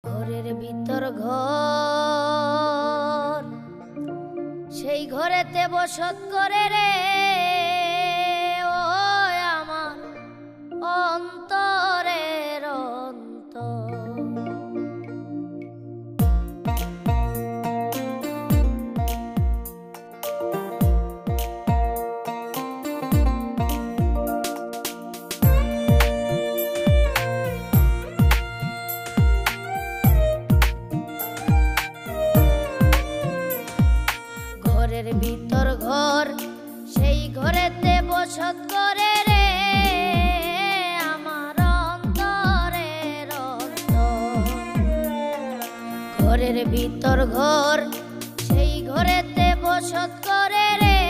ঘরের ভিতর ঘর, সেই ঘরেতে বসত করে রে ও আমার অন্তরের অন্তর। ঘরের ভিতর ঘর, সেই ঘরেতে বসত করে রে আমার অন্তরের অন্তর। ঘরের ভিতর ঘর, সেই ঘরেতে বসত করে রে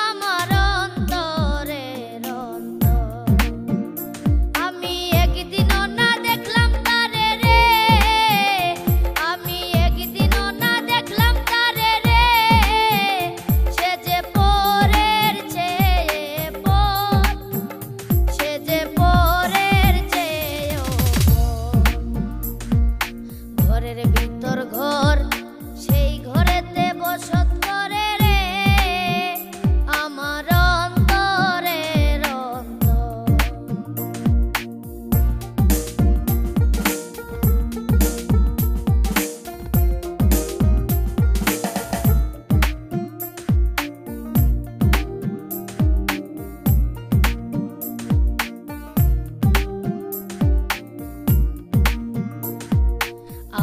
আমার অন্তরের অন্তর। আমি একদিনও না দেখলাম তারে রে, আমি একদিনও না দেখলাম তারে রে, সে যে পরের চেয়ে পর, সে যে পরের চেয়েও পর। ঘরের ভিতর ঘর, সেই ঘরেতে বসত করে রে আমার অন্তরের অন্তর।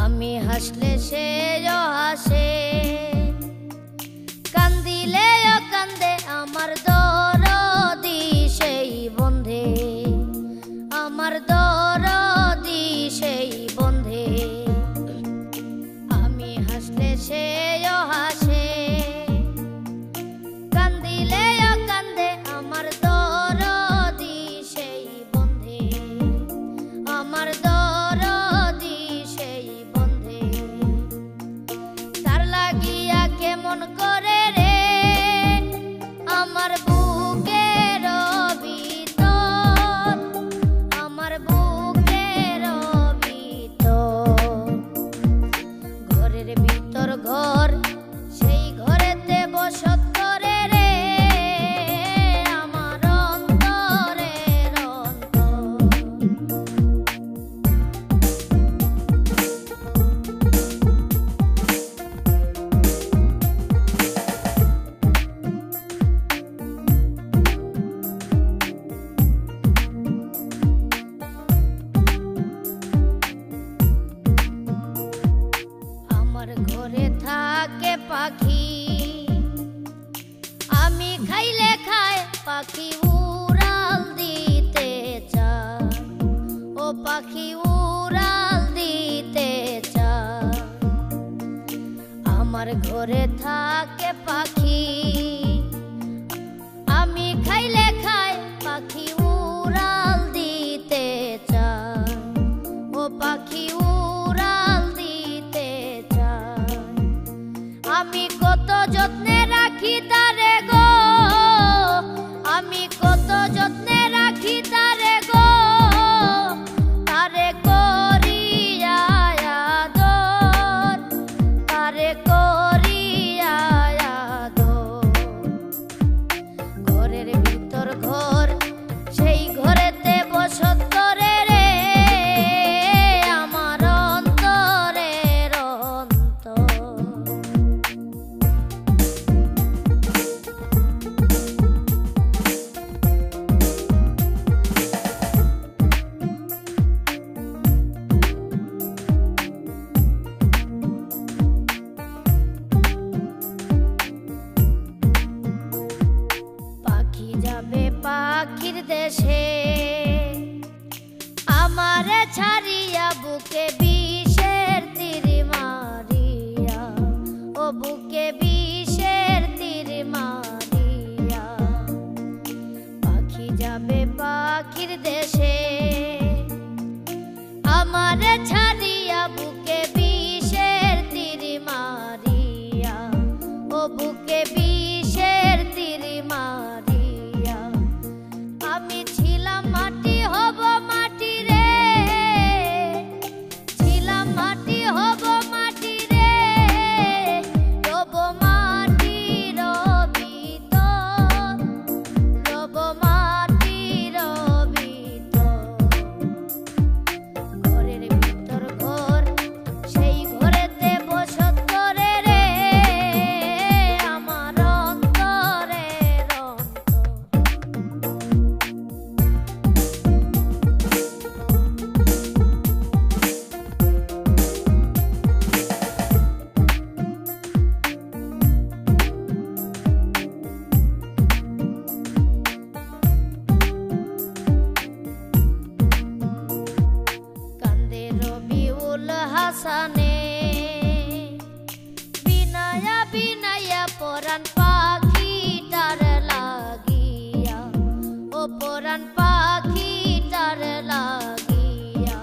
আমি হাসলে সেও হাসে, কান্দিলেও কান্দে আমার দরদি সেই বন্ধে, আমার দরদি সেই বন্ধে। আমি হাসলে সেও হাসে, কান্দিলেও কান্দে আমার দরদি সেই বন্ধে, আমার দরদি সেই বন্ধে। তার লাগিয়া কেমন করে রে আমার বুকের ভিতর, আমার বুকের ভিতর। ঘরের ভিতর ঘর, সেই ঘরেতে বসত করে রে আমার অন্তরের অন্তর। আমার ঘরে থাকে পাখি, আমি খাইলে খায় পাখি উড়াল দিতে চায়, ও পাখি উড়াল দিতে চায়। আমার ঘরে থাকে পাখি, আমি খাইলে খায় পাখি উড়াল দিতে চায়, ও পাখি উড়াল দিতে চায়। আমি কত যত্নে রাখি তারে গো, আমি কত যত্নে রাখি তারে গো, তারে করিয়া আদর, তারে করিয়া আদর। ঘরের ভিতর ঘর, সেই ঘরেতে বসত করে রে আমার অন্তরের অন্তর। পাখি যাবে পাখির দেশে, আমারে ছাড়িয়া বুকে বিষের তীর মারিয়া, ও বুকে বিষের তীর মারিয়া। পাখি যাবে পাখির দেশে, আমারে ছাড়িয়া বুকে বিষের তীর মারিয়া, ও বুকে বিষের তীর মারিয়া। আমি ছিলাম মাটি হব মাটি রে, রবিউল হাসানে। বিনায়া বিনায়া পরাণ পাখিটার লাগিয়া, ও পরাণ পাখিটার লাগিয়া,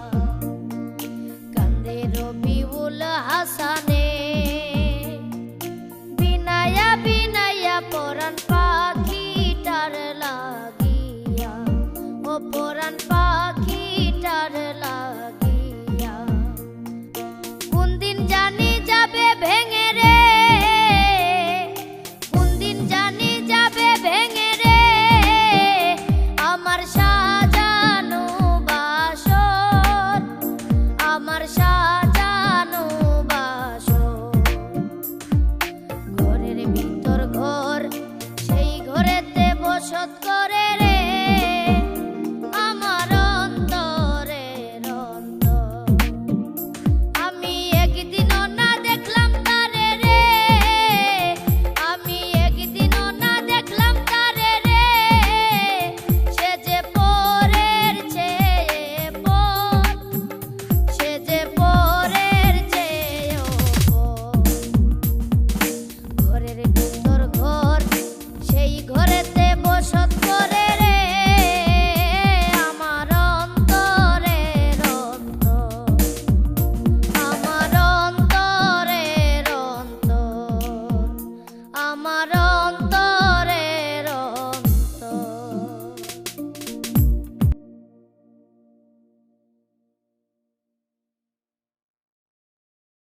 কান্দে রবিউল হাসানে।